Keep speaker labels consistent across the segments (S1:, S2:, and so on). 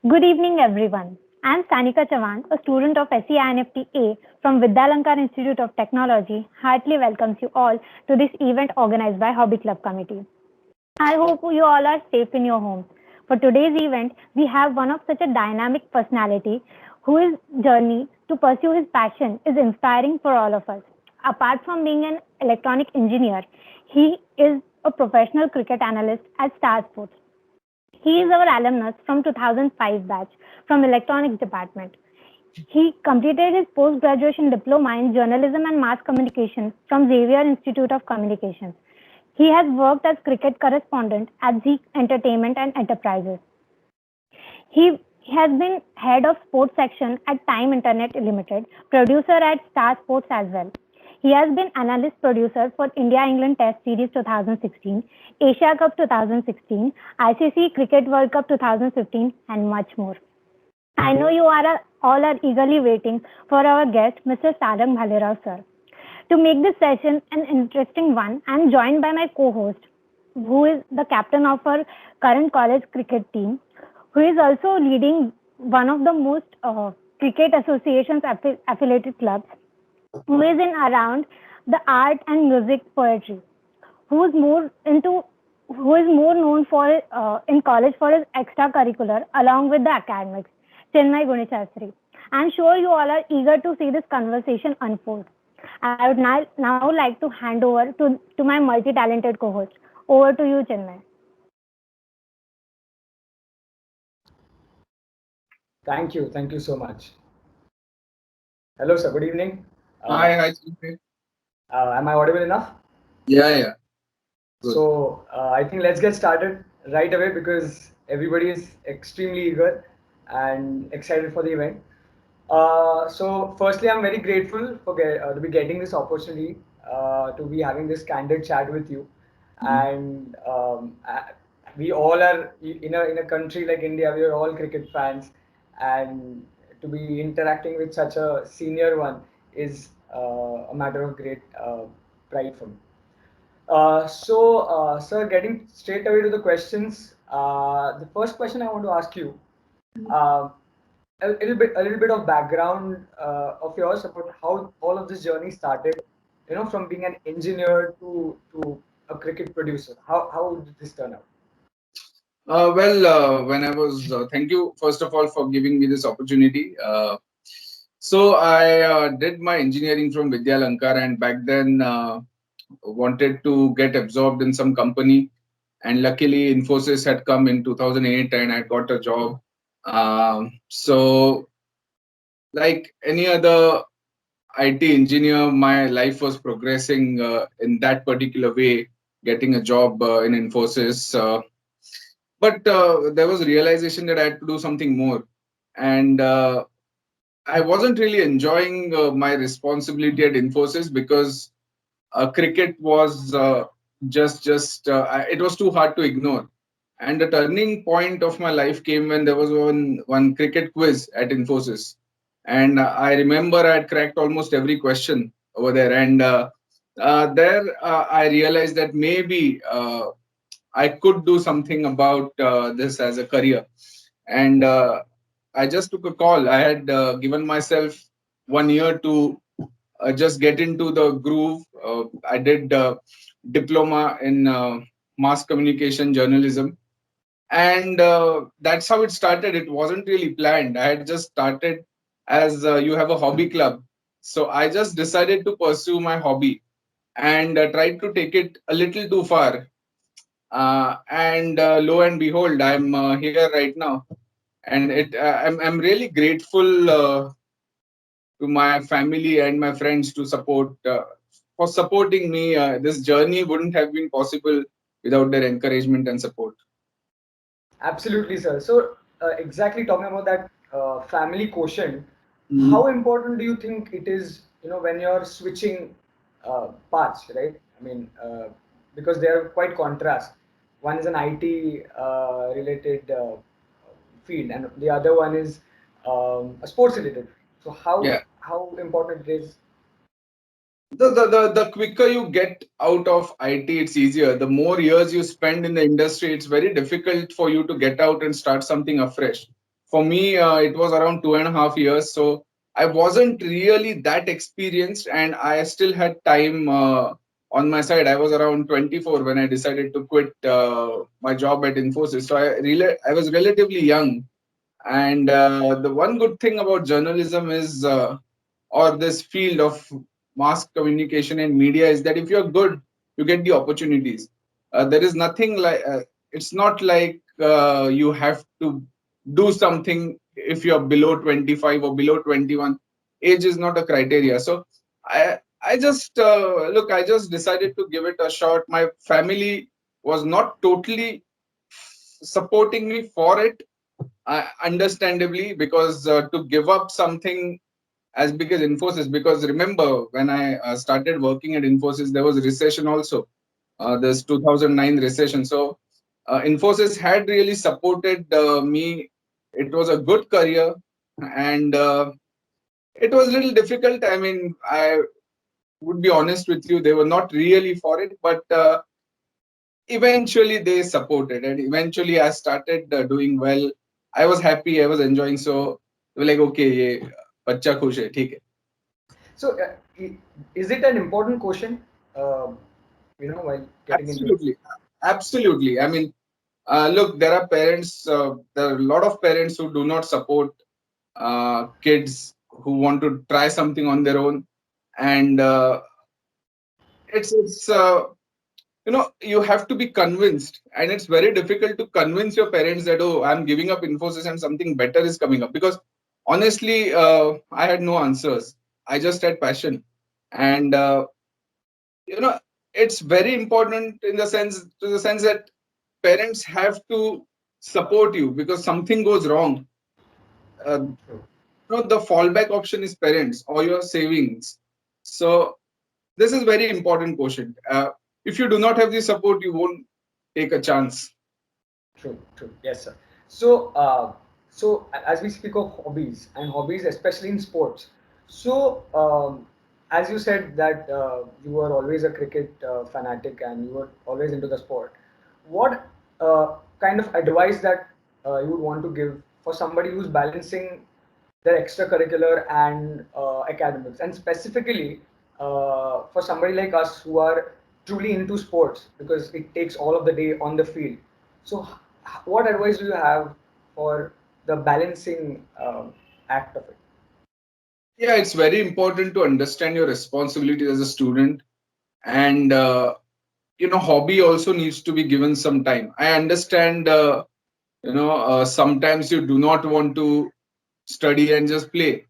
S1: Good evening, everyone. I'm Sanika Chavan, a student of SEINFTA from Vidyalankar Institute of Technology. Heartily welcomes you all to this event organized by Hobby Club Committee. I hope you all are safe in your homes. For today's event, we have one of such a dynamic personality whose journey to pursue his passion is inspiring for all of us. Apart from being an electronic engineer, he is a professional cricket analyst at Star Sports. He is our alumnus from 2005 batch from Electronics Department. He completed his post-graduation diploma in journalism and mass communication from Xavier Institute of Communications. He has worked as cricket correspondent at Zee Entertainment and Enterprises. He has been head of sports section at Time Internet Limited, producer at Star Sports as well. He has been analyst producer for India-England Test Series 2016, Asia Cup 2016, ICC Cricket World Cup 2015, and much more. I know you all are eagerly waiting for our guest, Mr. Sarang Bhalerao, sir. To make this session an interesting one, I am joined by my co-host, who is the captain of our current college cricket team, who is also leading one of the most cricket associations affiliated clubs, who is in around the art and music poetry, who is more into who is more known for in college for his extracurricular along with the academics, Chinmay Gunichastri. I'm sure you all are eager to see this conversation unfold. I would now like to hand over to my multi-talented co-host. Over to you, Chinmay.
S2: Thank you so much. Hello, sir. Good evening.
S3: Hi,
S2: Uh,
S3: hi, Chinmay.
S2: am I audible enough?
S3: Yeah, good.
S2: I think let's get started right away because everybody is extremely eager and excited for the event. Firstly, I'm very grateful to be getting this opportunity to be having this candid chat with you.
S3: Mhm.
S2: And we all are in a country like India. We are all cricket fans, and to be interacting with such a senior one is a matter of great pride for me. Sir, getting straight away to the questions. The first question I want to ask you, uh, a little bit of background of yours about how all of this journey started. From being an engineer to a cricket producer. How did this turn out?
S3: When I was, thank you first of all for giving me this opportunity. So I did my engineering from Vidyalankar, and back then wanted to get absorbed in some company, and luckily Infosys had come in 2008, and I got a job. So like any other IT engineer, my life was progressing in that particular way, getting a job in Infosys. But there was a realization that I had to do something more. And I wasn't really enjoying my responsibility at Infosys because cricket was it was too hard to ignore. And the turning point of my life came when there was one cricket quiz at Infosys, and I remember I had cracked almost every question over there. And there I realized that maybe I could do something about this as a career. And I just took a call. I had given myself 1 year to just get into the groove. I did diploma in mass communication journalism, and that's how it started. It wasn't really planned. I had just started as you have a hobby club, so I just decided to pursue my hobby and tried to take it a little too far. And lo and behold, I'm here right now, and I'm really grateful to my family and my friends to support for supporting me. This journey wouldn't have been possible without their encouragement and support.
S2: Absolutely, sir. So, exactly talking about that family quotient,
S3: Mhm.
S2: how important do you think it is, when you're switching paths, right? I mean, because they are quite contrast. One is an IT related field, and the other one is a sports related. So, how
S3: Yeah.
S2: how important it is?
S3: The quicker you get out of IT, it's easier. The more years you spend in the industry, it's very difficult for you to get out and start something afresh. For me, it was around 2.5 years. So I wasn't really that experienced, and I still had time on my side. I was around 24 when I decided to quit my job at Infosys. So I was relatively young. And the one good thing about journalism is, or this field of mass communication and media, is that if you're good, you get the opportunities. There is nothing like, it's not like you have to do something if you're below 25 or below 21. Age is not a criteria. So I just, look, I just decided to give it a shot. My family was not totally supporting me for it, understandably, because to give up something as big as Infosys, because remember when I started working at Infosys, there was a recession also. This 2009 recession. So Infosys had really supported me. It was a good career, and it was a little difficult. I mean, I would be honest with you, they were not really for it, but eventually they supported, and eventually I started doing well. I was happy, I was enjoying. So they were like, okay, ye bachcha khush hai, theek hai.
S2: So, is it an important question? Uh, while getting into it.
S3: Absolutely, absolutely. I mean, look, there are parents, there are a lot of parents who do not support kids who want to try something on their own. And it's you have to be convinced, and it's very difficult to convince your parents that, oh, I'm giving up Infosys and something better is coming up. Because honestly, I had no answers. I just had passion. And you know it's very important in the sense that parents have to support you, because something goes wrong. uh,
S2: True.
S3: the fallback option is parents or your savings. So this is very important question. If you do not have the support, you won't take a chance.
S2: True, true. Yes, sir. So, as we speak of hobbies and hobbies, especially in sports, so as you said that you were always a cricket fanatic and you were always into the sport, what kind of advice that you would want to give for somebody who's balancing their extracurricular and academics, and specifically for somebody like us who are truly into sports because it takes all of the day on the field. So, what advice do you have for the balancing act of it?
S3: Yeah, it's very important to understand your responsibilities as a student. And hobby also needs to be given some time. I understand, sometimes you do not want to study and just play.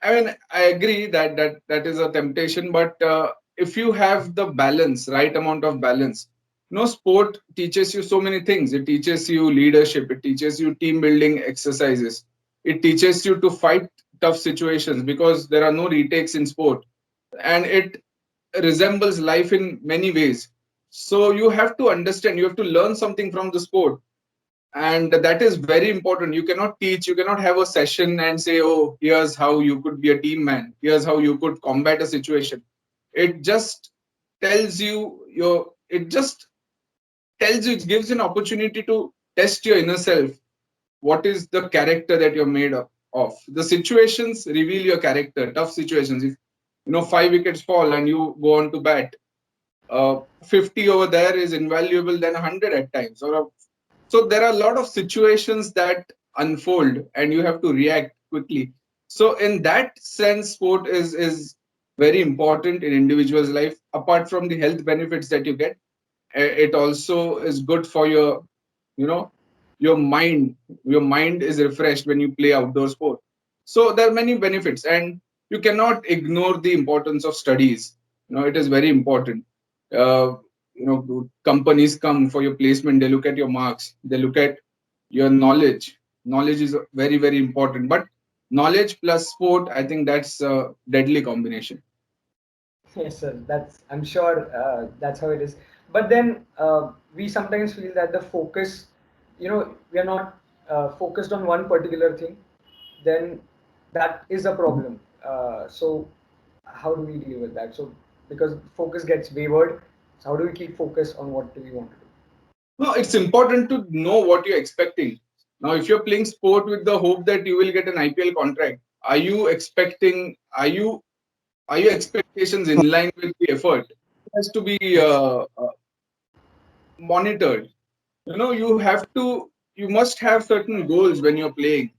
S3: I mean, I agree that that is a temptation, but if you have the balance, right amount of balance, sport teaches you so many things. It teaches you leadership. It teaches you team building exercises. It teaches you to fight tough situations, because there are no retakes in sport, and it resembles life in many ways. So you have to understand. You have to learn something from the sport, and that is very important. You cannot teach, you cannot have a session and say, oh, here's how you could be a team man, here's how you could combat a situation. It just tells you your it just tells you, it gives you an opportunity to test your inner self. What is the character that you're made of? The situations reveal your character. Tough situations, if 5 wickets fall and you go on to bat, 50 over there is invaluable than 100 at times. So there are a lot of situations that unfold, and you have to react quickly. So in that sense, sport is very important in individual's life. Apart from the health benefits that you get, it also is good for your, you know your mind. Your mind is refreshed when you play outdoor sport. So there are many benefits, and you cannot ignore the importance of studies. It is very important. uh, Companies come for your placement, they look at your marks, they look at your knowledge is very, very important. But knowledge plus sport, I think that's a deadly combination.
S2: Yes, sir. That's, I'm sure that's how it is. But then we sometimes feel that the focus, we are not focused on one particular thing. Then that is a problem. So how do we deal with that? So because focus gets wavered, so how do we keep focus on what do we want to do?
S3: No, it's important to know what you're expecting. Now, if you're playing sport with the hope that you will get an IPL contract, are you expecting? Are your expectations in line with the effort? It has to be monitored. You must have certain goals when you're playing.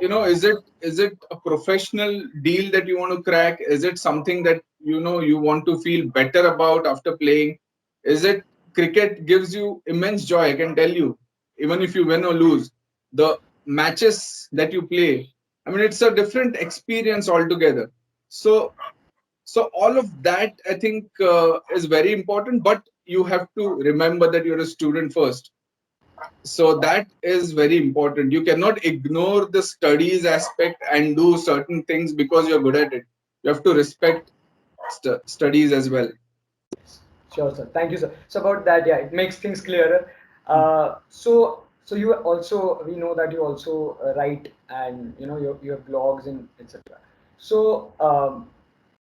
S3: Is it a professional deal that you want to crack? Is it something that you want to feel better about after playing? Is it cricket gives you immense joy? I can tell you, even if you win or lose, the matches that you play, I mean, it's a different experience altogether. So so all of that, I think, is very important, but you have to remember that you're a student first. So that is very important. You cannot ignore the studies aspect and do certain things because you're good at it. You have to respect studies as well.
S2: Sure, sir. Thank you, sir. So about that, yeah, it makes things clearer. So you also, we know that you also write, and you have blogs and etc. So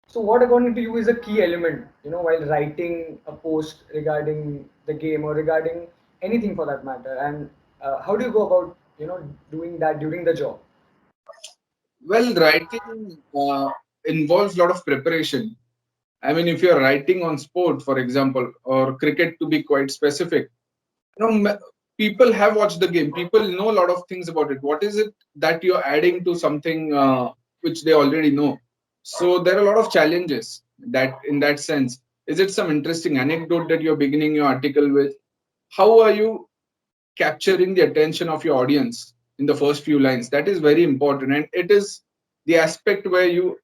S2: so what according to you is a key element, while writing a post regarding the game or regarding anything for that matter, and how do you go about doing that during the job?
S3: Well, writing involves a lot of preparation. I mean, if you're writing on sport, for example, or cricket to be quite specific, people have watched the game. People know a lot of things about it. What is it that you're adding to something which they already know? So there are a lot of challenges that, in that sense. Is it some interesting anecdote that you're beginning your article with? How are you capturing the attention of your audience in the first few lines? That is very important, and it is the aspect where you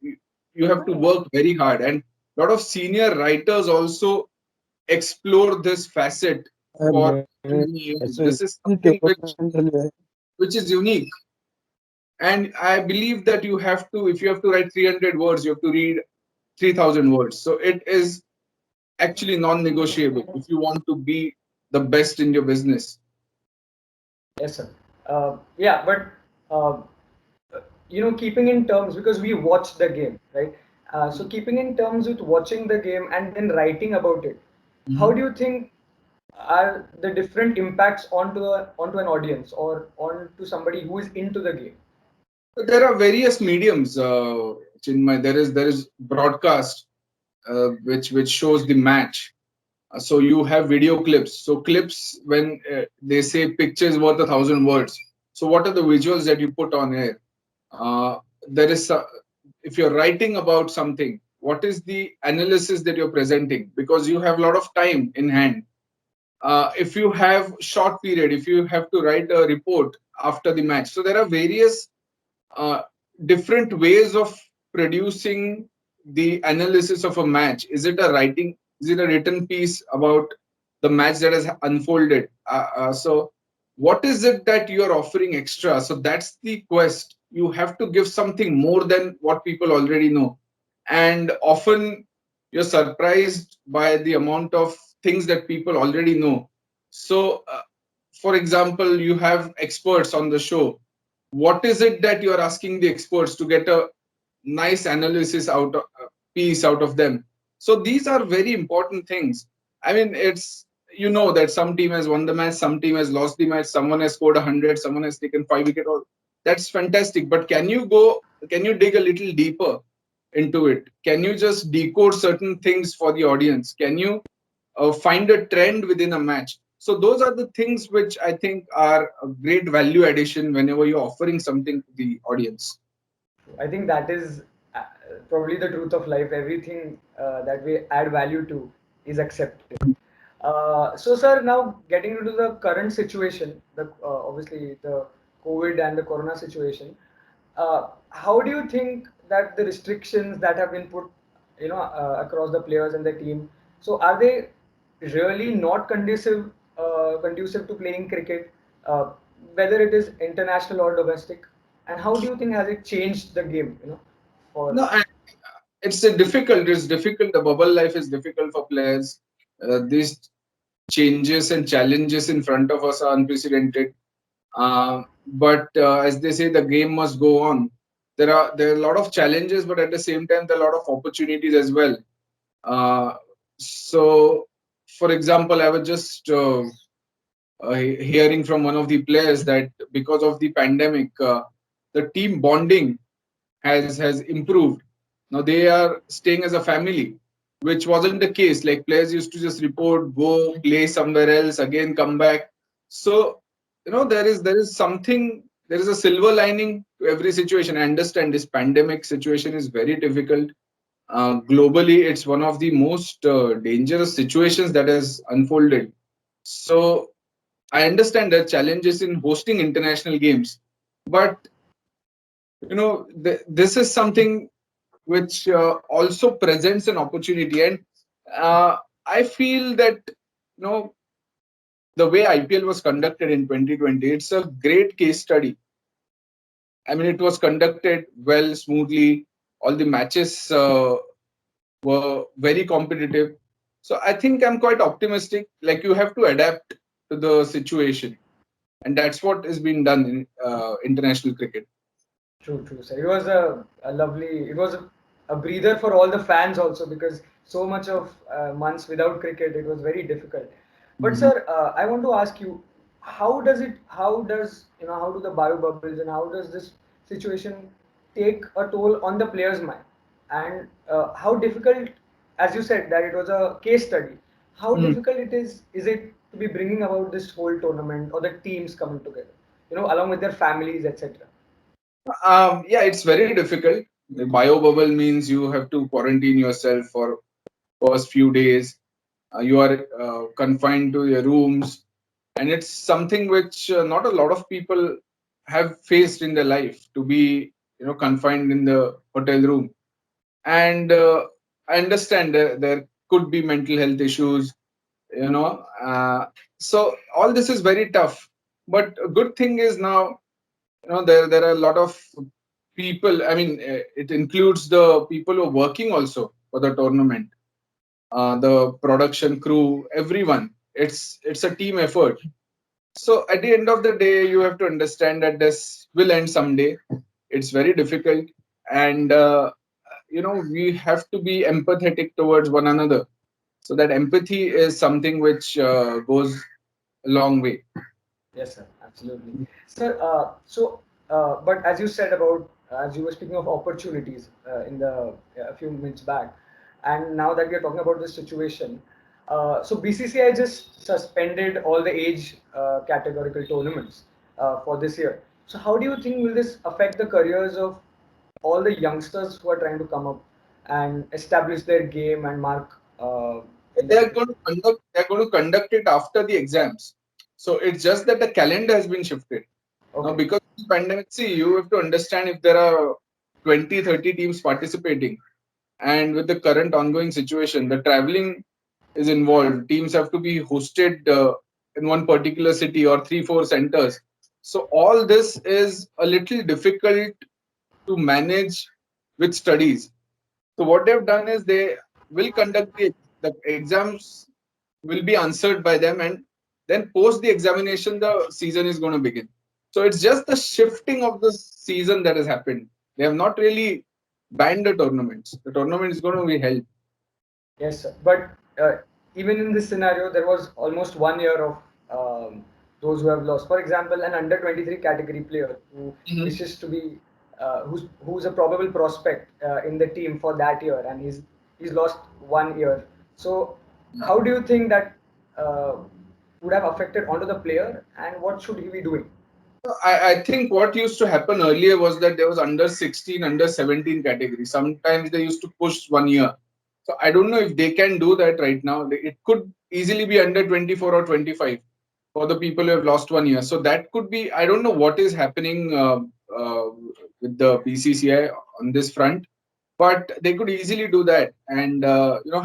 S3: have to work very hard. And a lot of senior writers also explore this facet for many, many years. This is something which is unique. And I believe that you have to, if you have to write 300 words, you have to read 3,000 words. So it is actually non-negotiable if you want to be the best in your business.
S2: Yes, sir. Yeah, but uh, keeping in terms, because we watch the game, right? So keeping in terms with watching the game and then writing about it, how do you think are the different impacts onto an audience or onto somebody who is into the game?
S3: So there are various mediums, Chinmay. There is broadcast, which shows the match. So you have video clips. So clips, when they say pictures worth 1,000 words. So what are the visuals that you put on air? Uh, there is if you're writing about something, what is the analysis that you're presenting? Because you have a lot of time in hand. If you have short period, if you have to write a report after the match, so there are various uh, different ways of producing the analysis of a match. Is it a writing? Is it a written piece about the match that has unfolded? So, what is it that you are offering extra? So that's the quest. You have to give something more than what people already know, and often you're surprised by the amount of things that people already know. So, for example, you have experts on the show. What is it that you are asking the experts to get a nice analysis out of piece out of them? So these are very important things. I mean, it's, that some team has won the match, some team has lost the match, someone has scored 100, someone has taken 5 wicket. All that's fantastic, but can you dig a little deeper into it? Can you just decode certain things for the audience? Can you find a trend within a match? So those are the things which I think are a great value addition whenever you're offering something to the audience.
S2: I think that is probably the truth of life. Everything that we add value to is accepted. So, sir, now getting into the current situation, the obviously the COVID and the Corona situation. How do you think that the restrictions that have been put, across the players and the team, so are they really not conducive to playing cricket, uh, whether it is international or domestic? And how do you think has it changed the game? For
S3: No, it's difficult. The bubble life is difficult for players. These changes and challenges in front of us are unprecedented. But as they say, the game must go on. There are a lot of challenges, but at the same time, there are a lot of opportunities as well. Uh, so, for example, I was just hearing from one of the players that because of the pandemic, the team bonding has improved. Now they are staying as a family, which wasn't the case. Like players used to just report, go play somewhere else, again come back. So there is something, there is a silver lining to every situation. I understand this pandemic situation is very difficult. Globally, it's one of the most dangerous situations that has unfolded. So I understand the challenges in hosting international games, but this is something which also presents an opportunity. And uh, I feel that the way IPL was conducted in 2020, it's a great case study. I mean, it was conducted well, smoothly. All the matches were very competitive. So I think I'm quite optimistic. Like you have to adapt to the situation, and that's what is being done in international cricket.
S2: True, true, sir. It was a lovely, it was a breather for all the fans also, because so much of months without cricket, it was very difficult. But
S3: Mhm.
S2: sir, I want to ask you, how does, how do the bio bubbles and how does this situation take a toll on the player's mind? And how difficult, as you said, that it was a case study, how
S3: Mm.
S2: difficult is it to be bringing about this whole tournament or the teams coming together, along with their families, etc.
S3: Yeah, it's very difficult. The bio bubble means you have to quarantine yourself for first few days. You are confined to your rooms, and it's something which not a lot of people have faced in their life, to be confined in the hotel room. And I understand there could be mental health issues. You know, so all this is very tough. But a good thing is now there are a lot of people. I mean, it includes the people who are working also for the tournament, the production crew, everyone. It's a team effort. So at the end of the day, you have to understand that this will end someday. It's very difficult, and we have to be empathetic towards one another. So that empathy is something which goes a long way.
S2: Yes, sir, absolutely. Sir, but as you said about, as you were speaking of opportunities in the a few minutes back, and now that we are talking about this situation, so BCCI just suspended all the age categorical tournaments for this year. So how do you think will this affect the careers of all the youngsters who are trying to come up and establish their game and mark in the cricket?
S3: They are going to conduct it after the exams. So it's just that the calendar has been shifted. Now,
S2: Okay.
S3: because of the pandemic, see, you have to understand, if there are 20, 30 teams participating, and with the current ongoing situation, the traveling is involved. Teams have to be hosted in one particular city or three, four centers. So all this is a little difficult to manage with studies. So what they've done is they will conduct the exams will be answered by them, and then post the examination, the season is going to begin. So it's just the shifting of the season that has happened. They have not really banned the tournaments. The tournament is going to be held.
S2: Yes, sir. But even in this scenario, there was almost 1 year of those who have lost. For example, an under 23 category player who
S3: Mhm.
S2: wishes to be, who's a probable prospect in the team for that year, and he's lost 1 year. So, how do you think that uh, would have affected onto the player, and what should he be doing?
S3: I think what used to happen earlier was that there was under 16, under 17 category. Sometimes they used to push 1 year. So I don't know if they can do that right now. It could easily be under 24 or 25 for the people who have lost 1 year. So that could be, I don't know what is happening with the BCCI on this front, but they could easily do that and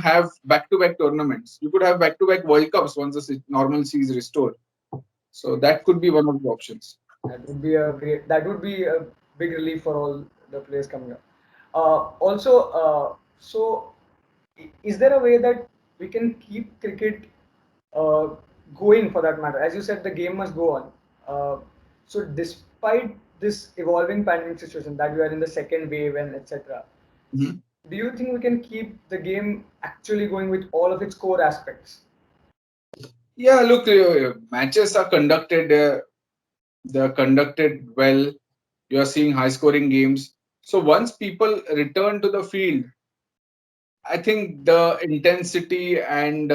S3: have back-to-back tournaments. You could have back-to-back World Cups once the normalcy is restored. So that could be one of the options.
S2: That would be a great. That would be a big relief for all the players coming up. Also, so is there a way that we can keep cricket uh, going for that matter? As you said, the game must go on. So, despite this evolving pandemic situation that we are in the second wave and etc.,
S3: Mhm.
S2: do you think we can keep the game actually going with all of its core aspects?
S3: Yeah, look, matches are conducted. They're conducted well. You're seeing high scoring games. So once people return to the field, I think the intensity and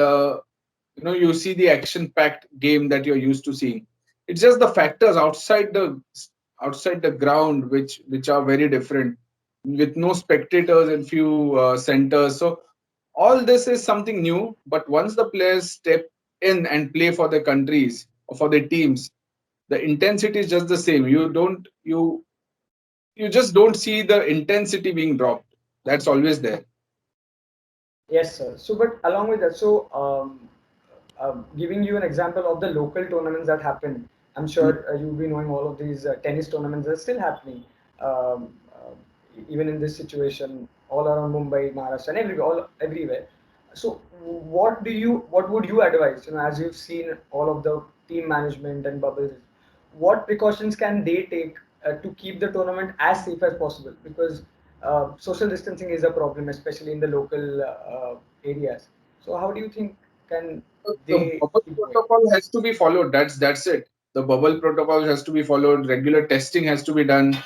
S3: you see the action packed game that you're used to seeing. It's just the factors outside the ground which are very different, with no spectators and few centers. So all this is something new, but once the players step in and play for their countries or for their teams, the intensity is just the same. You just don't see the intensity being dropped. That's always there.
S2: Yes, sir. So, but along with that, so giving you an example of the local tournaments that happen, I'm sure you'll be knowing all of these tennis tournaments are still happening, even in this situation, all around Mumbai, Maharashtra, and everywhere. So, what would you advise? As you've seen all of the team management and bubbles, what precautions can they take to keep the tournament as safe as possible? Because social distancing is a problem, especially in the local areas. So, how do you think can
S3: The
S2: they
S3: bubble
S2: keep going?
S3: protocol has to be followed. That's it. The bubble protocol has to be followed. Regular testing has to be done,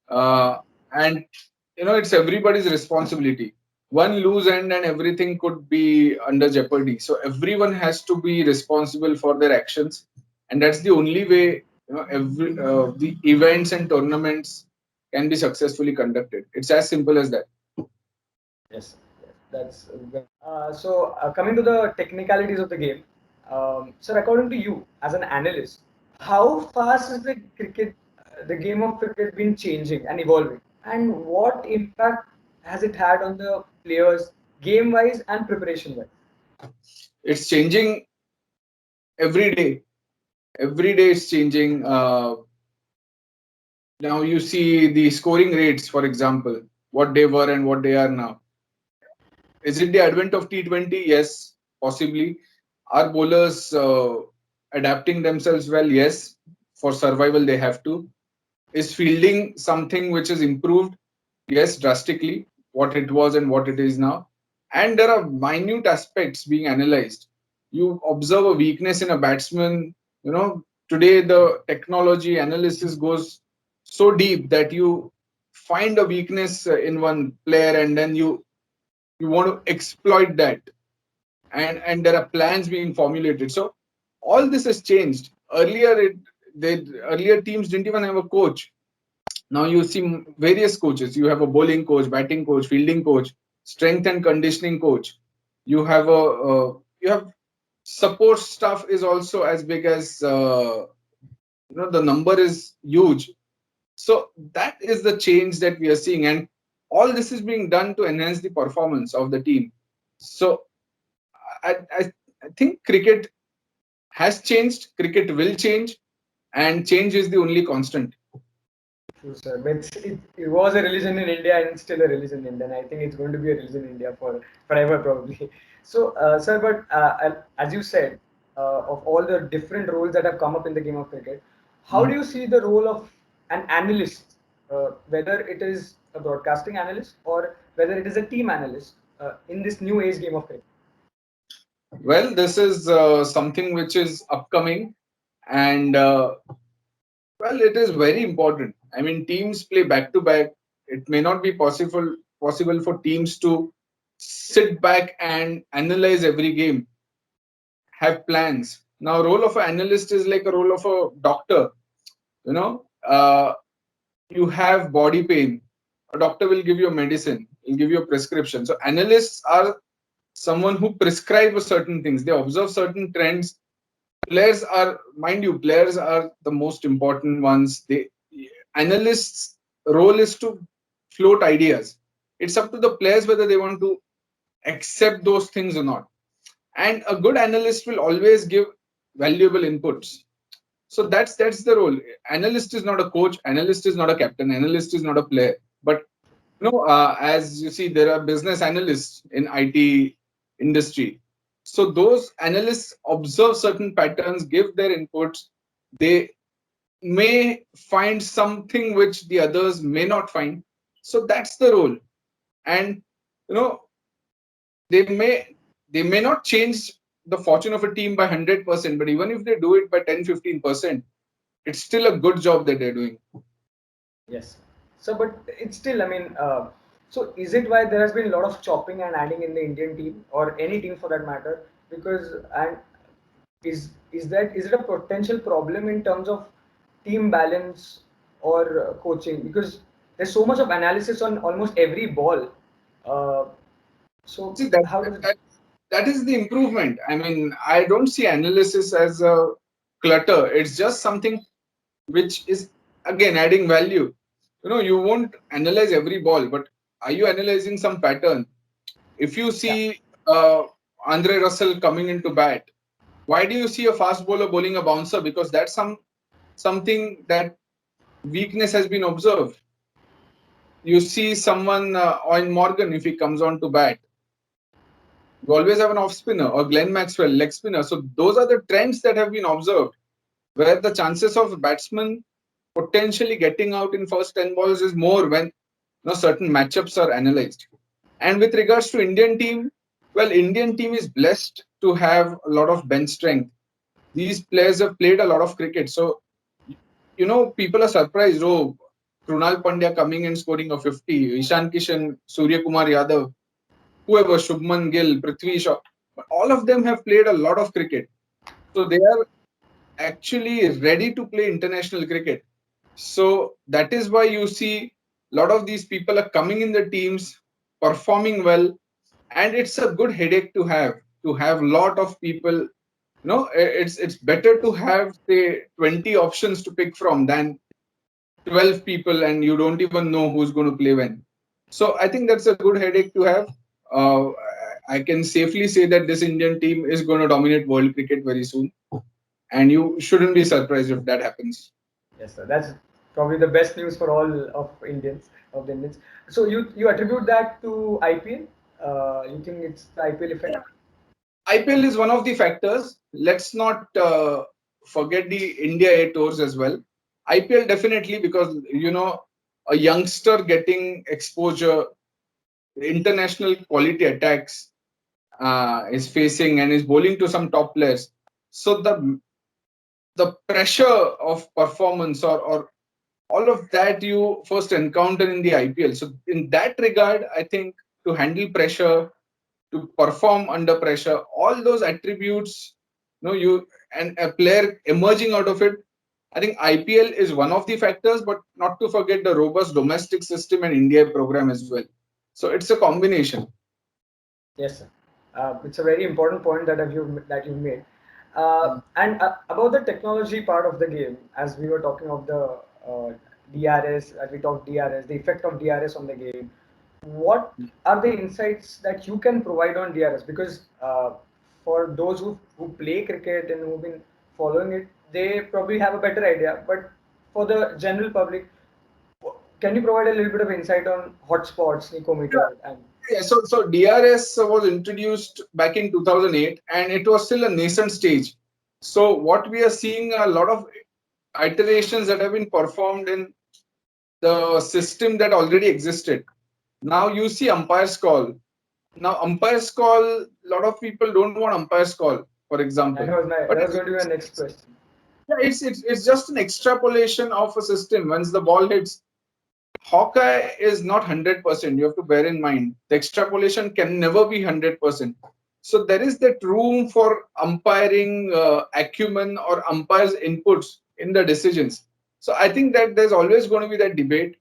S3: and it's everybody's responsibility. One loose end and everything could be under jeopardy. So everyone has to be responsible for their actions, and that's the only way the events and tournaments can be successfully conducted. It's as simple as that.
S2: Yes, yes, that's so coming to the technicalities of the game. Sir, according to you, as an analyst, how fast is the game of cricket, been changing and evolving, and what impact has it had on the players, game-wise and preparation-wise?
S3: It's changing every day. Every day it's changing. Now you see the scoring rates, for example, what they were and what they are now. Is it the advent of T20? Yes, possibly. Are bowlers adapting themselves well? Yes, for survival they have to. Is fielding something which is improved? Yes, drastically, what it was and what it is now. And there are minute aspects being analyzed. You observe a weakness in a batsman. Today the technology analysis goes so deep that you find a weakness in one player, and then you want to exploit that, and there are plans being formulated. So all this has changed. Earlier teams didn't even have a coach. Now you see various coaches. You have a bowling coach, batting coach, fielding coach, strength and conditioning coach. You have support staff is also as big as the number is huge. So that is the change that we are seeing, and all this is being done to enhance the performance of the team. So I think cricket has changed, cricket will change, and change is the only constant.
S2: True, sir. But it was a religion in India and it's still a religion in India. And I think it's going to be a religion in India for forever, probably. So, sir, but as you said, of all the different roles that have come up in the game of cricket, how do
S3: Mhm.
S2: you see the role of an analyst, whether it is a broadcasting analyst or whether it is a team analyst in this new age game of cricket?
S3: Well, this is something which is upcoming, and well, it is very important. I mean, teams play back to back. It may not be possible for teams to sit back and analyze every game, have plans. Now, role of an analyst is like a role of a doctor. You know, you have body pain, a doctor will give you a medicine, will give you a prescription. So analysts are someone who prescribe certain things. They observe certain trends. Players are the most important ones. They Analysts role is to float ideas. It's up to the players whether they want to accept those things or not. And a good analyst will always give valuable inputs. So that's the role. Analyst is not a coach, analyst is not a captain, analyst is not a player. But as you see, there are business analysts in IT industry. So those analysts observe certain patterns, give their inputs. They may find something which the others may not find. So that's the role. And you know they may they may not change the fortune of a team by 100%, but even if they do it by 10-15%, it's still a good job that they're doing.
S2: Yes. So, but it's still, I mean, so is it why there has been a lot of chopping and adding in the Indian team or any team for that matter? Because and is it a potential problem in terms of team balance or coaching? Because there's so much of analysis on almost every ball. Uh, so
S3: See, that,
S2: how
S3: that
S2: does
S3: that that is the improvement. I mean, I don't see analysis as a clutter. It's just something which is again adding value. You won't analyze every ball, but are you analyzing some pattern? If you
S2: yeah,
S3: see Andre Russell coming into bat, why do you see a fast bowler bowling a bouncer? Because that's something that weakness has been observed. You see someone on Morgan, if he comes on to bat, you always have an off spinner, or Glenn Maxwell leg spinner. So those are the trends that have been observed, where the chances of a batsman potentially getting out in first 10 balls is more when certain matchups are analyzed. And with regards to Indian team, well, Indian team is blessed to have a lot of bench strength. These players have played a lot of cricket. So, people are surprised. Oh, Krunal Pandya coming and scoring a 50, Ishan Kishan, Surya Kumar Yadav, whoever, Shubman Gill, Prithvi Shaw, all of them have played a lot of cricket. So they are actually ready to play international cricket. So that is why you see a lot of these people are coming in the teams, performing well, and it's a good headache to have lot of people. It's better to have say 20 options to pick from than 12 people and you don't even know who's going to play when. So I think that's a good headache to have. Uh, I can safely say that this Indian team is going to dominate world cricket very soon, and you shouldn't be surprised if that happens.
S2: yes, sir. That's probably the best news for all of Indians of the Indians. So you attribute that to IPL? You think it's the IPL effect?
S3: IPL is one of the factors. Let's not forget the India A tours as well. IPL definitely, because a youngster getting exposure, international quality attacks is facing and is bowling to some top players. So the pressure of performance or all of that you first encounter in the IPL. So in that regard, I think to handle pressure, to perform under pressure, all those attributes, you and a player emerging out of it. I think IPL is one of the factors, but not to forget the robust domestic system and India program as well. So it's a combination.
S2: Yes, sir. It's a very important point that you made. And about the technology part of the game, as we were talking of the DRS, as we talked DRS, the effect of DRS on the game. What are the insights that you can provide on DRS? Because for those who play cricket and who've been following it, they probably have a better idea. But for the general public, can you provide a little bit of insight on hotspots, Nicometer, and
S3: Yeah, so DRS was introduced back in 2008 and it was still a nascent stage. So what we are seeing a lot of iterations that have been performed in the system that already existed. Now you see umpires call. Now umpires call, a lot of people don't want umpires call, for example. But
S2: that was going to be my next question.
S3: yeah, it's just an extrapolation of a system. Once the ball hits, Hawkeye is not 100%. You have to bear in mind the extrapolation can never be 100%. So there is that room for umpiring acumen or umpires' inputs in the decisions. So I think that there's always going to be that debate.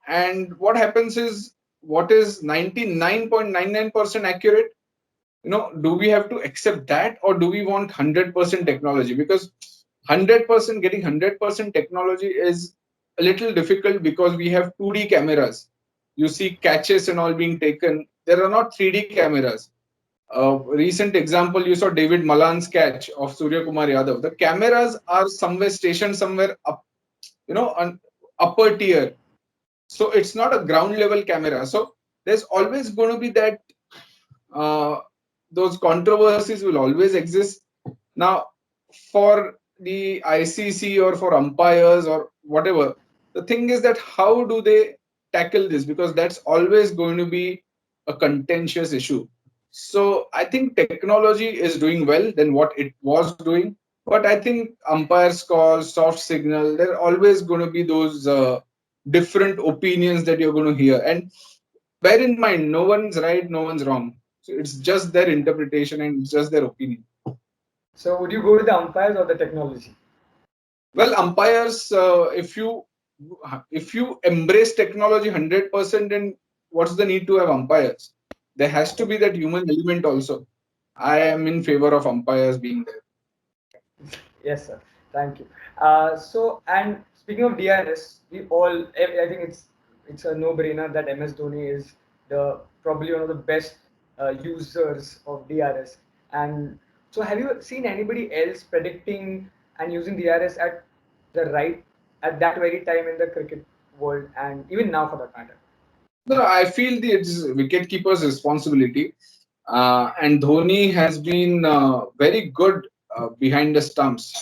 S3: And what happens is what is 99.99% accurate, do we have to accept that or do we want 100% technology? Because 100% getting 100% technology is a little difficult because we have 2D cameras. You see catches and all being taken. There are not 3D cameras. Recent example, you saw David Malan's catch of Surya Kumar Yadav. The cameras are somewhere stationed somewhere up, on upper tier. So it's not a ground level camera. So there's always going to be that uh, those controversies will always exist. Now, for the ICC or for umpires or whatever, the thing is that how do they tackle this? Because that's always going to be a contentious issue. So I think technology is doing well than what it was doing. But I think umpires calls, soft signal, there are always going to be those different opinions that you're going to hear. And bear in mind, no one's right, no one's wrong. So it's just their interpretation and it's just their opinion.
S2: So would you go with the umpires or the technology?
S3: Well, umpires, if you embrace technology 100%, then what's the need to have umpires? There has to be that human element also. I am in favor of umpires being there.
S2: Yes, sir. Thank you. And speaking of DRS, I think it's a no-brainer that MS Dhoni is the probably one of the best users of DRS. And so, have you seen anybody else predicting and using DRS at the right at that very time in the cricket world, and even now for that matter?
S3: No, I feel it's wicketkeeper's responsibility. And Dhoni has been very good behind the stumps.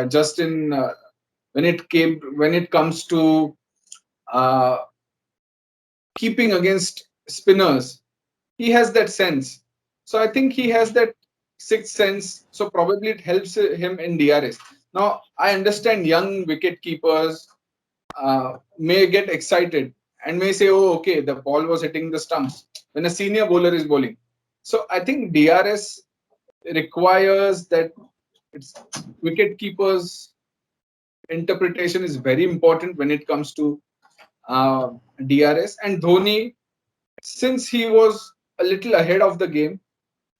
S3: Just in when it comes to uh, keeping against spinners, he has that sense. So I think he has that sixth sense. So probably it helps him in DRS. Now I understand young wicket keepers may get excited and may say, "Oh, okay, the ball was hitting the stumps," when a senior bowler is bowling. So I think DRS requires that it's wicket keepers interpretation is very important when it comes to uh, DRS. And Dhoni, since he was a little ahead of the game,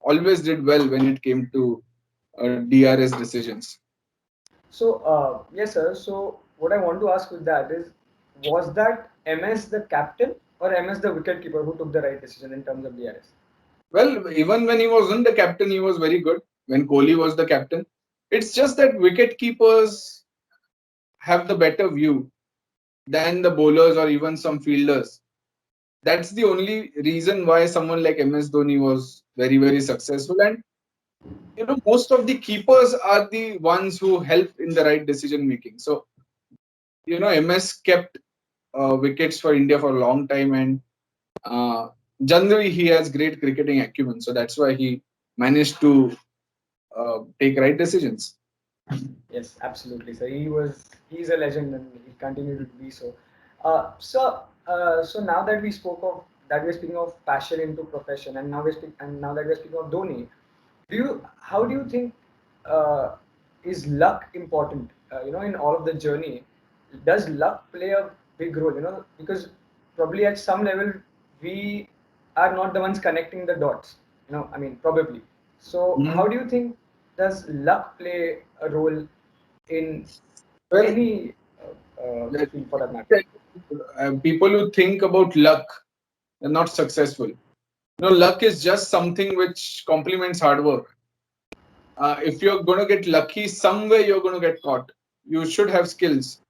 S3: always did well when it came to DRS decisions.
S2: So, yes, sir. So, what I want to ask with that is, was that MS the captain or MS the wicketkeeper who took the right decision in terms of DRS?
S3: Well, even when he wasn't the captain, he was very good. When Kohli was the captain, it's just that wicket keepers have the better view than the bowlers or even some fielders. That's the only reason why someone like MS Dhoni was very, very successful. And most of the keepers are the ones who help in the right decision making. So MS kept wickets for India for a long time, and generally he has great cricketing acumen. So that's why he managed to take right decisions.
S2: Yes, absolutely. So he's a legend and he continued to be so. So now that we spoke of that we're speaking of passion into profession, and now that we're speaking of Dhoni, how do you think uh, is luck important? In all of the journey, does luck play a big role? Because probably at some level we are not the ones connecting the dots. I mean, probably. So,
S3: Mhm.
S2: how do you think does luck play a role in
S3: Well,
S2: any
S3: let
S2: field for that
S3: me
S2: matter?
S3: tell you, people who think about luck are not successful. Luck is just something which complements hard work. If you're going to get lucky, somewhere you're going to get caught. You should have skills.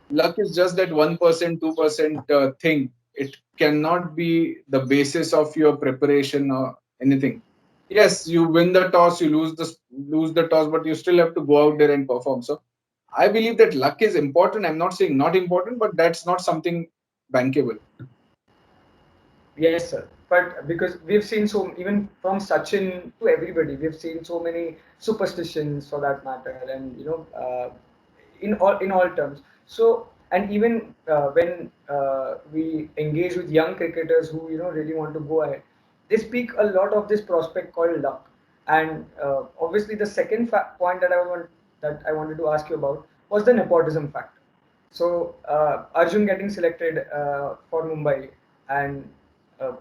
S3: Luck is just that 1%, 2% thing. It cannot be the basis of your preparation or anything. Yes, you win the toss, you lose the toss, but you still have to go out there and perform. So I believe that luck is important. I'm not saying not important, but that's not something bankable.
S2: Yes, sir. But because we've seen even from Sachin to everybody, we've seen so many superstitions for that matter, and in all terms. So, and even when we engage with young cricketers who really want to go ahead, they speak a lot of this prospect called luck. And obviously, the second point that I wanted to ask you about was the nepotism factor. So Arjun getting selected for Mumbai, and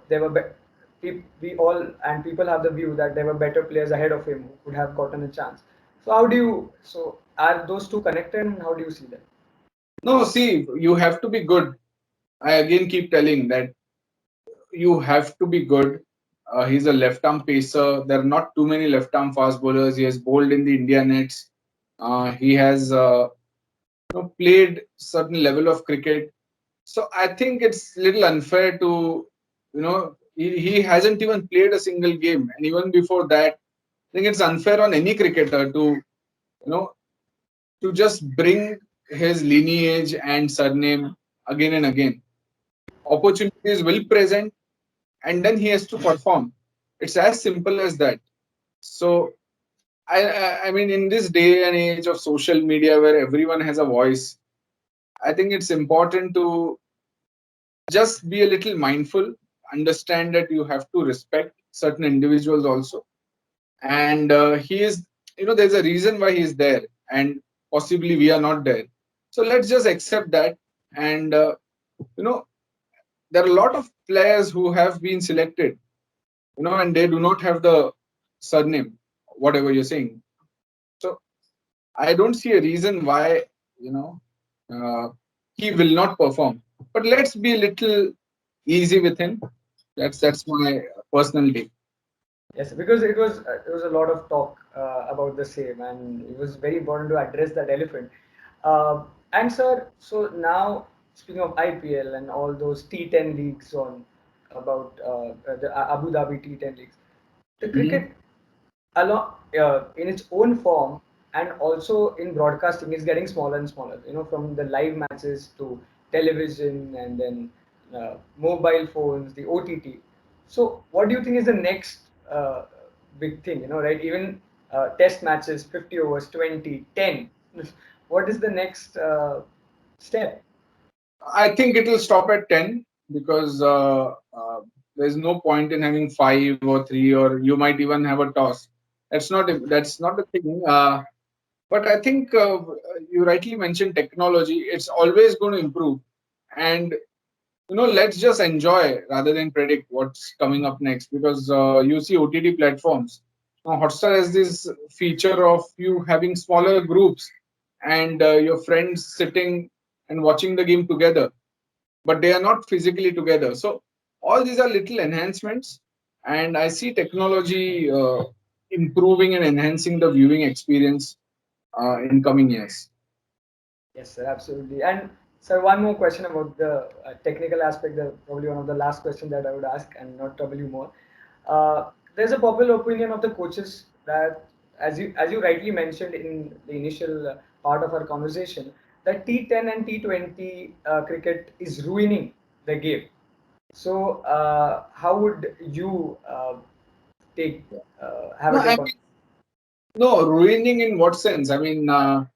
S2: there were we all and people have the view that there were better players ahead of him who could have gotten a chance. So are those two connected, and how do you see that?
S3: No, see, you have to be good. I again keep telling that you have to be good. He's a left arm pacer. There are not too many left arm fast bowlers. He has bowled in the India nets. He has played certain level of cricket. So I think it's little unfair to, he hasn't even played a single game. And even before that, I think it's unfair on any cricketer to, to just bring his lineage and surname again and again. Opportunities will present and then he has to perform. It's as simple as that. So I mean, in this day and age of social media where everyone has a voice, I think it's important to just be a little mindful, understand that you have to respect certain individuals also. And he is, there's a reason why he is there, and possibly we are not there. So let's just accept that. And, you know, there are a lot of players who have been selected, and they do not have the surname, whatever you're saying. So I don't see a reason why, you know, uh, he will not perform. But let's be a little easy with him. That's my personal take.
S2: Yes, because it was a lot of talk about the same, and it was very important to address that elephant. And sir, so now speaking of IPL and all those T10 leagues on about the Abu Dhabi T10 leagues, the
S3: Mhm.
S2: cricket along in its own form and also in broadcasting is getting smaller and smaller, from the live matches to television and then mobile phones, the OTT. So what do you think is the next big thing, right? Even test matches, 50 overs, 20, 10. What is the next step?
S3: I think it will stop at 10 because there's no point in having five or three, or you might even have a toss. That's not the thing. But I think you rightly mentioned technology. It's always going to improve, and let's just enjoy rather than predict what's coming up next. Because you see OTT platforms. Now, Hotstar has this feature of you having smaller groups and your friends sitting and watching the game together, but they are not physically together. So all these are little enhancements, and I see technology improving and enhancing the viewing experience in coming years.
S2: Yes, sir, absolutely. And sir, one more question about the technical aspect. Probably one of the last questions that I would ask, and not trouble you more. There's a popular opinion of the coaches that, as you rightly mentioned in the initial part of our conversation, that T10 and T20 cricket is ruining the game. So, how would you take have
S3: No,
S2: a
S3: I
S2: take on?
S3: mean, no, ruining in what sense? I mean, I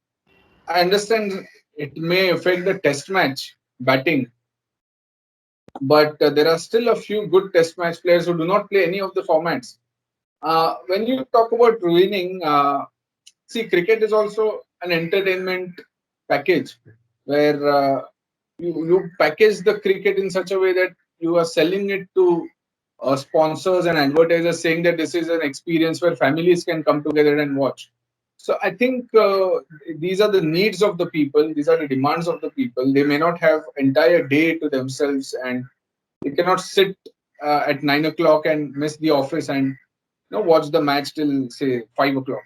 S3: understand it may affect the test match batting, but there are still a few good test match players who do not play any of the formats. When you talk about ruining, see, cricket is also an entertainment package where you package the cricket in such a way that you are selling it to sponsors and advertisers, saying that this is an experience where families can come together and watch. So I think these are the needs of the people. These are the demands of the people. They may not have entire day to themselves, and they cannot sit at 9 o'clock and miss the office and watch the match till say 5 o'clock.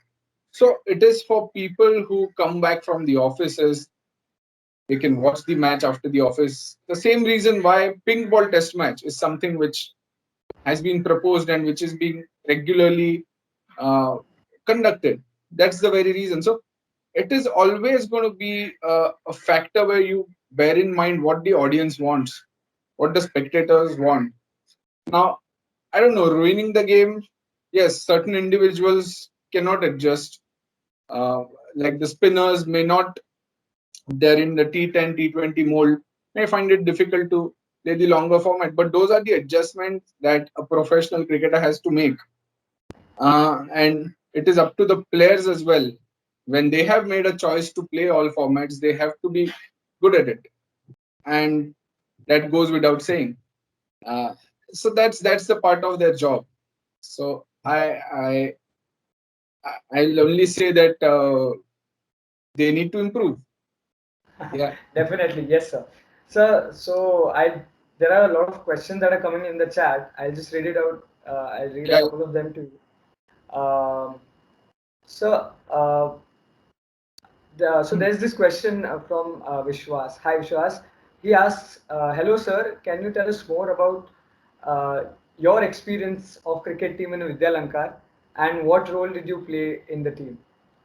S3: So it is for people who come back from the offices. They can watch the match after the office. The same reason why pink ball test match is something which has been proposed and which is being regularly uh, conducted. That's the very reason. So it is always going to be a factor where you bear in mind what the audience wants, what the spectators want. Now, I don't know, ruining the game. Yes, certain individuals cannot adjust. Uh, like the spinners may not, they're in the T10, T20 mold, may find it difficult to play the longer format. But those are the adjustments that a professional cricketer has to make. And it is up to the players as well. When they have made a choice to play all formats, they have to be good at it. And that goes without saying. Uh, so that's the part of their job. So I'll only say that they need to improve. Yeah,
S2: Definitely, yes, sir. Sir, so there are a lot of questions that are coming in the chat. I'll just read it out. I'll read a
S3: yeah.
S2: couple of them to you. So, so there's this question from Vishwas. Hi, Vishwas. He asks, "Hello, sir. Can you tell us more about uh, your experience of cricket team in Vidyalankar and what role did you play in the team?"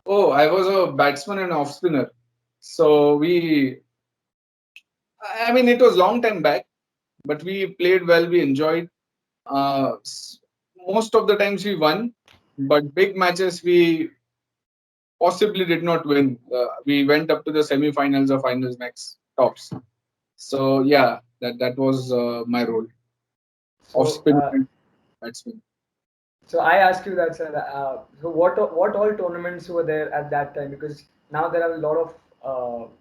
S3: Oh, I was a batsman and off spinner. So I mean, it was long time back, but we played well. We enjoyed. Uh, s- most of the times we won, but big matches we possibly did not win. We went up to the semi-finals or finals max tops. So yeah, that was my role of
S2: So,
S3: spin and batsman.
S2: so I ask you that, sir. So what all tournaments were there at that time? Because now there are a lot of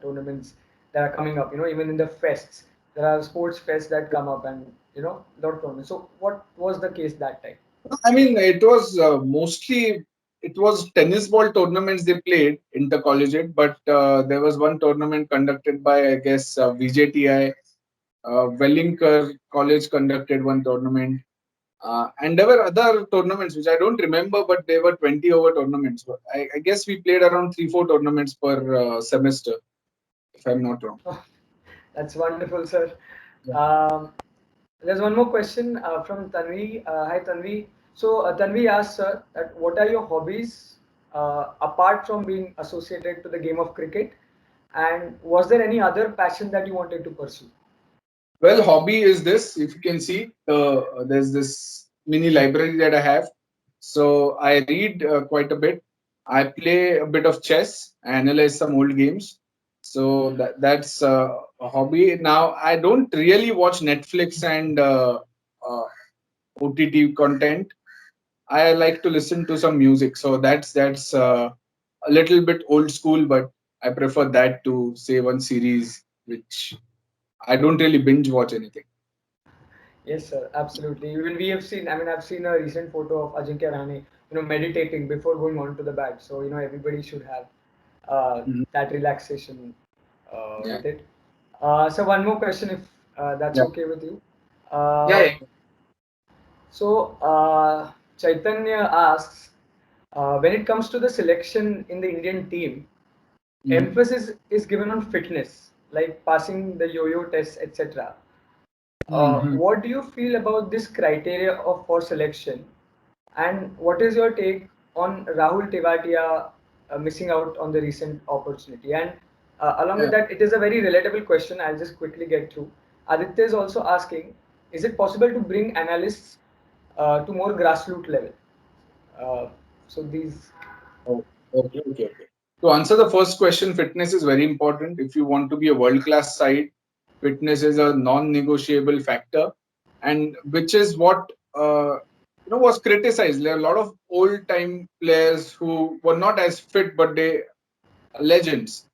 S2: tournaments that are coming up. Even in the fests, there are sports fests that come up, and a lot of tournaments. So what was the case that time?
S3: I mean, it was mostly it was tennis ball tournaments they played intercollegiate, but there was one tournament conducted by I guess VJTI. Wellinger College conducted one tournament, and there were other tournaments which I don't remember, but they were 20 over tournaments. But I guess we played around 3-4 tournaments per semester, if I'm not wrong.
S2: That's wonderful, sir.
S3: Yeah.
S2: Um, there's one more question from Tanvi. Hi, Tanvi. So, Tanvi asked, sir, that what are your hobbies apart from being associated to the game of cricket? And was there any other passion that you wanted to pursue?
S3: Well, hobby is this. If you can see, there's this mini library that I have. So I read quite a bit. I play a bit of chess. I analyze some old games. So that's a hobby. Now I don't really watch Netflix and OTT content. I like to listen to some music. So that's a little bit old school, but I prefer that to say one series which I don't really binge watch anything.
S2: Yes, sir, absolutely. Even we have seen, I mean, I've seen a recent photo of Ajinkya Rahane, meditating before going on to the bat. So, everybody should have
S3: Mhm.
S2: that relaxation
S3: Yeah.
S2: with it. So, one more question, if that's
S3: Yeah.
S2: okay with you.
S3: Yeah.
S2: Uh, so, Chaitanya asks, when it comes to the selection in the Indian team,
S3: Yeah.
S2: emphasis is given on fitness, like passing the yo-yo tests, etc.
S3: Mm-hmm.
S2: What do you feel about this criteria for selection? And what is your take on Rahul Tewatia missing out on the recent opportunity? And along with
S3: Yeah.
S2: that, it is a very relatable question. I'll just quickly get through. Aditya is also asking, is it possible to bring analysts to more grassroots level? Uh, so these,
S3: Oh, okay. To answer the first question, fitness is very important. If you want to be a world-class side, fitness is a non-negotiable factor, and which is what was criticized. There are a lot of old-time players who were not as fit, but they legends.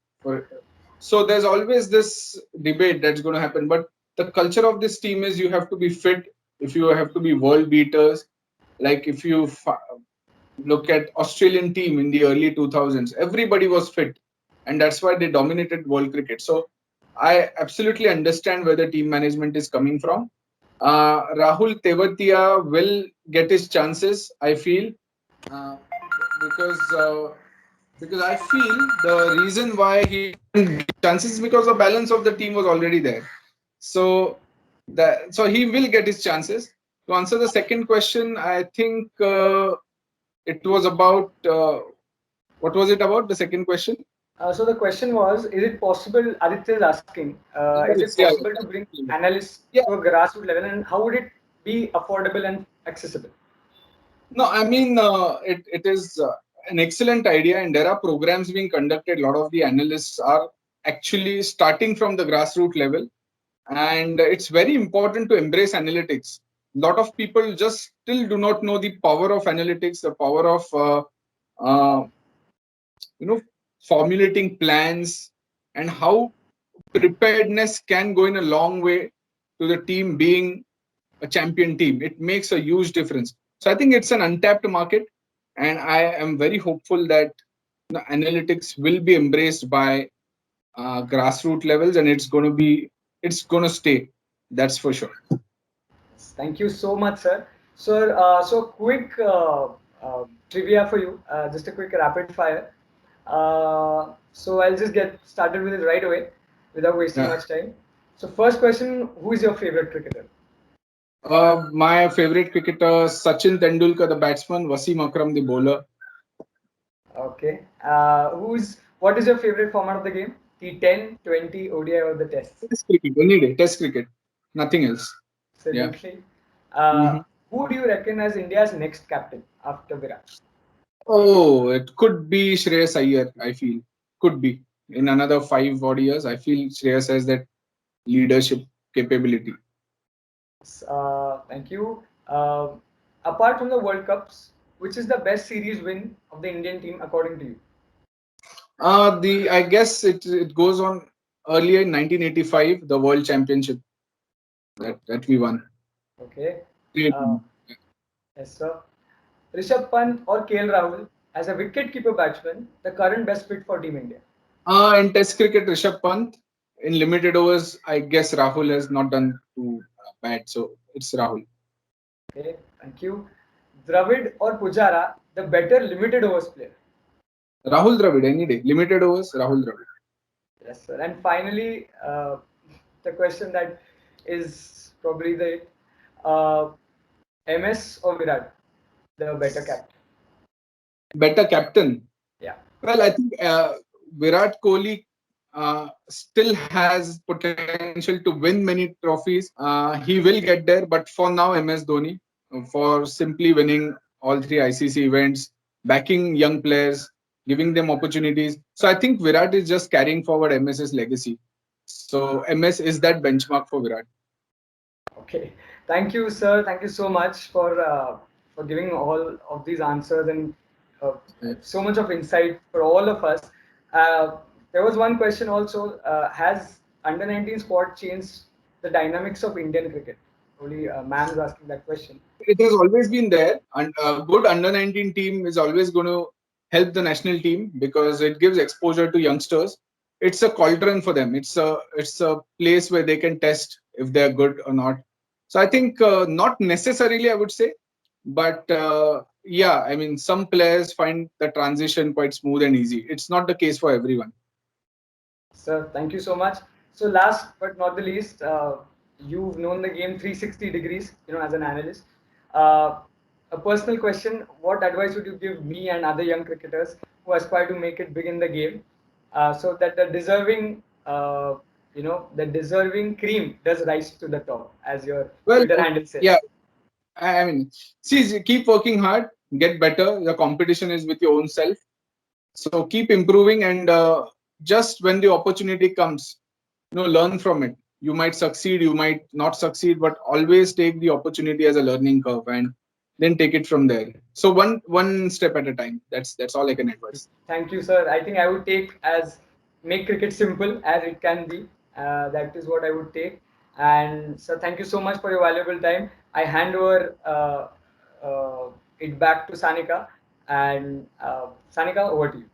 S3: So there's always this debate that's going to happen. But the culture of this team is you have to be fit. If you have to be world beaters, like if you look at Australian team in the early 2000s, everybody was fit, and that's why they dominated world cricket. So I absolutely understand where the team management is coming from. Rahul Tewatia will get his chances, I feel, uh, because uh, because I feel the reason why he didn't get chances is because the balance of the team was already there. So so he will get his chances. To answer the second question, I think it was about what was it about? The second question?
S2: so the question was, is it possible, Aditya is asking, is it
S3: Analysts, yeah,
S2: possible to bring analysts
S3: yeah.
S2: to a grassroots level and how would it be affordable and accessible?
S3: No, I mean it is an excellent idea, and there are programs being conducted. A lot of the analysts are actually starting from the grassroots level, and it's very important to embrace analytics. A lot of people just still do not know the power of analytics, the power of uh, you know formulating plans, and how preparedness can go in a long way to the team being a champion team. It makes a huge difference. So I think it's an untapped market, and I am very hopeful that analytics will be embraced by grassroots levels, and it's going to stay. That's for sure.
S2: Thank you so much, sir. Sir, so quick trivia for you, just a quick rapid fire. So I'll just get started with it right away without wasting
S3: Yeah.
S2: much time. So first question, who is your favorite cricketer?
S3: My favorite cricketer, Sachin Tendulkar, the batsman, Wasim Akram, the bowler.
S2: Okay. What is your favorite format of the game? T10, 20, ODI or the tests?
S3: Test cricket, any day, test cricket, nothing else. Yeah.
S2: Absolutely.
S3: Mm-hmm.
S2: who do you reckon as India's next captain after Virat?
S3: Oh, it could be Shreyas Iyer, I feel. Could be. In another 5 odd years, I feel Shreyas has that leadership capability.
S2: Thank you. Apart from the World Cups, which is the best series win of the Indian team according to you?
S3: The I guess it goes on earlier in 1985, the World Championship that we won.
S2: Okay.
S3: Great
S2: Uh,
S3: win.
S2: yes, sir. Rishabh Pant or KL Rahul as a wicket-keeper batsman, the current best fit for Team India.
S3: In Test cricket, Rishabh Pant. In limited overs, I guess Rahul has not done too bad, so it's Rahul.
S2: Okay, thank you. Dravid or Pujara, the better limited overs player.
S3: Rahul Dravid any day. Limited overs, Rahul Dravid.
S2: Yes, sir. And finally, the question that is probably the uh, MS or Virat, the better captain.
S3: Better captain.
S2: Yeah.
S3: Well, I think Virat Kohli still has potential to win many trophies. He will get there, but for now, MS Dhoni for simply winning all three ICC events, backing young players, giving them opportunities. So I think Virat is just carrying forward MS's legacy. So MS is that benchmark for Virat.
S2: Okay. Thank you, sir. Thank you so much for giving all of these answers and uh, so much of insight for all of us. There was one question also. Has under 19 squad changed the dynamics of Indian cricket? Only ma'am is asking that question.
S3: It has always been there, and a good under 19 team is always going to help the national team because it gives exposure to youngsters. It's a cauldron for them. It's a place where they can test if they're good or not. So I think not necessarily I would say, but yeah, I mean some players find the transition quite smooth and easy. It's not the case for everyone.
S2: Sir, thank you so much. So last but not the least, you've known the game 360 degrees, as an analyst. Uh, a personal question: what advice would you give me and other young cricketers who aspire to make it big in the game, so that the deserving cream does rise to the top, as your
S3: Well,
S2: Twitter handle
S3: yeah,
S2: says?
S3: I mean, see, keep working hard, get better. The competition is with your own self. So keep improving, and just when the opportunity comes, learn from it. You might succeed, you might not succeed, but always take the opportunity as a learning curve and then take it from there. So one step at a time. That's all I can advise.
S2: Thank you, sir. I think I would take as make cricket simple as it can be. That is what I would take. And sir, thank you so much for your valuable time. I hand over it back to Sanika. And Sanika, over to you.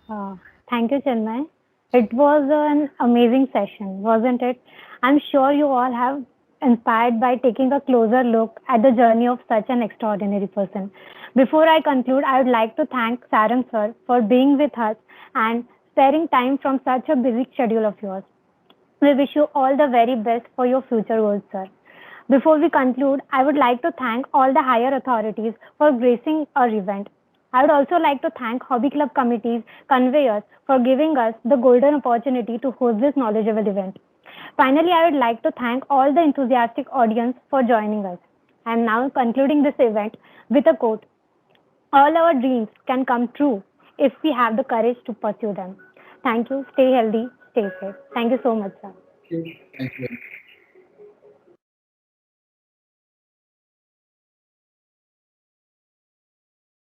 S1: Uh, Thank you, Chinmay. It was an amazing session, wasn't it? I'm sure you all have inspired by taking a closer look at the journey of such an extraordinary person. Before I conclude, I would like to thank Sarang sir for being with us and sparing time from such a busy schedule of yours. We wish you all the very best for your future goals, sir. Before we conclude, I would like to thank all the higher authorities for gracing our event. I would also like to thank Hobby Club committees, conveyors for giving us the golden opportunity to host this knowledgeable event. Finally, I would like to thank all the enthusiastic audience for joining us. I am now concluding this event with a quote: all our dreams can come true if we have the courage to pursue them. Thank you. Stay healthy. Stay safe. Thank you so much, sir.
S3: Thank you. Thank you very much.